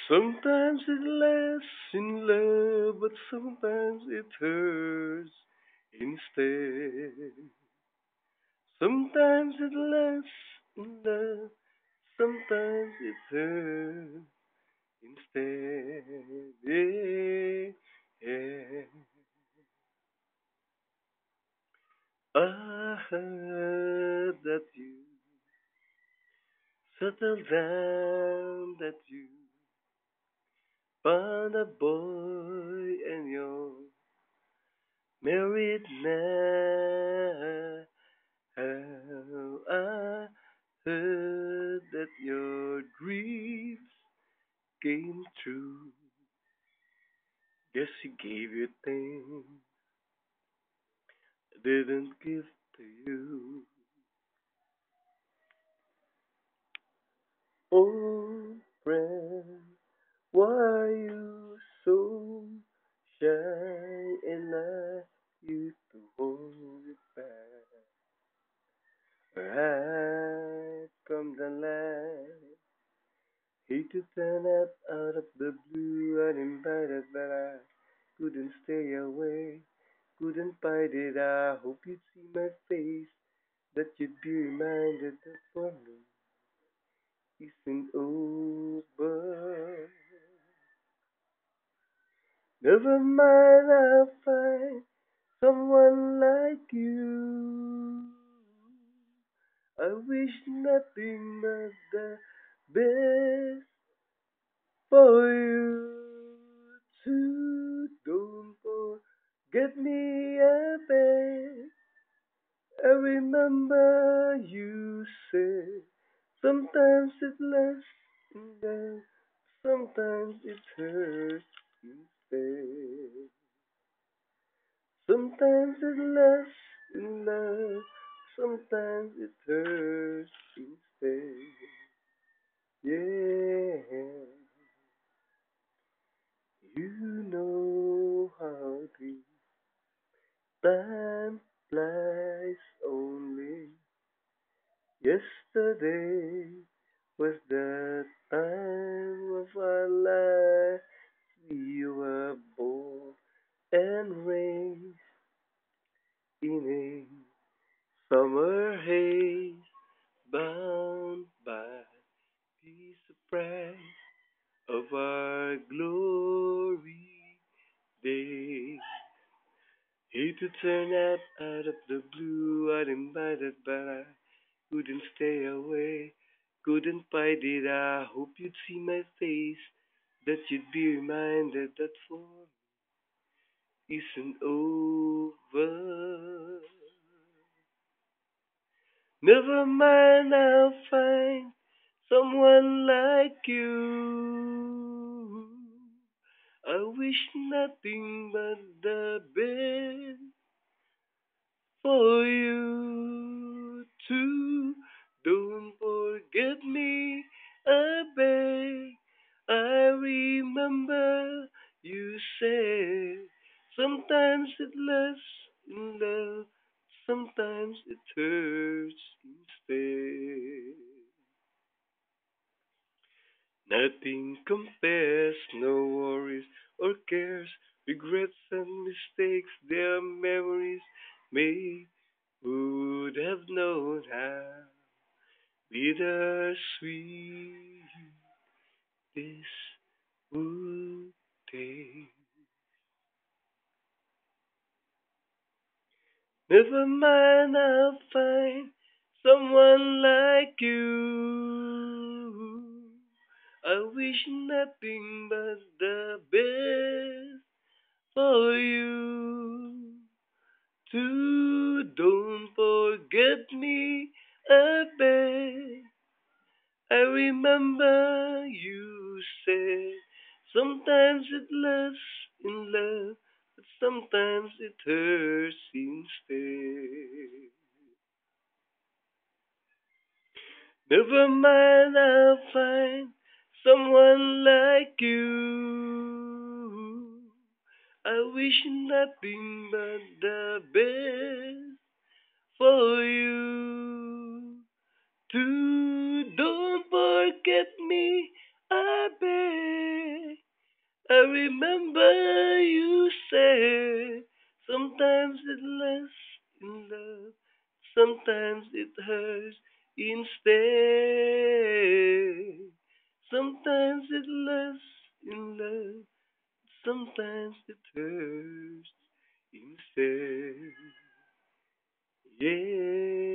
Sometimes it lasts in love, but sometimes it hurts instead. Sometimes it lasts in love, sometimes it hurts instead. Yeah, yeah. I heard that you settled down, that you found a boy and you're married now. I heard that your dreams came true. Guess he gave you things I didn't give to you. Oh, friend, why are you so shy? And I used to hold it back right from the light. Hate to turn up out of the blue uninvited, but I couldn't stay away. Couldn't fight it. I hope you'd see my face, that you'd be reminded that for me isn't over. Never mind, I'll find someone like you. I wish nothing but the best for you too. Don't forget me, I beg. I remember you said sometimes it lasts in love, sometimes it hurts instead. Sometimes it lasts in love, sometimes it hurts instead. Yeah, you know how the time flies only. Yesterday was the time of our life. We were born and raised in a summer haze, bound by the surprise of our glory days. Hate to turn up out of the blue, uninvited, but I couldn't stay away. Couldn't fight it. I hope you'd see my face, that you'd be reminded that for isn't over. Never mind, I'll find someone like you. I wish nothing but the best for you too. Don't forget me, I beg. I remember you said sometimes it lasts in love, sometimes it hurts instead. Nothing compares, no worries or cares, regrets and mistakes, their memories made. Would have known how bittersweet this would taste. Never mind, I'll find someone like you. I wish nothing but the best for you. Too, don't forget me, I beg. I remember you said sometimes it lasts in love, but sometimes it hurts instead. Never mind, I'll find someone like you. I wish nothing but the best for you. Too, don't forget me, I beg. I remember you said sometimes it lasts in love, sometimes it hurts instead. Sometimes it lasts in love, sometimes it hurts instead. Yeah.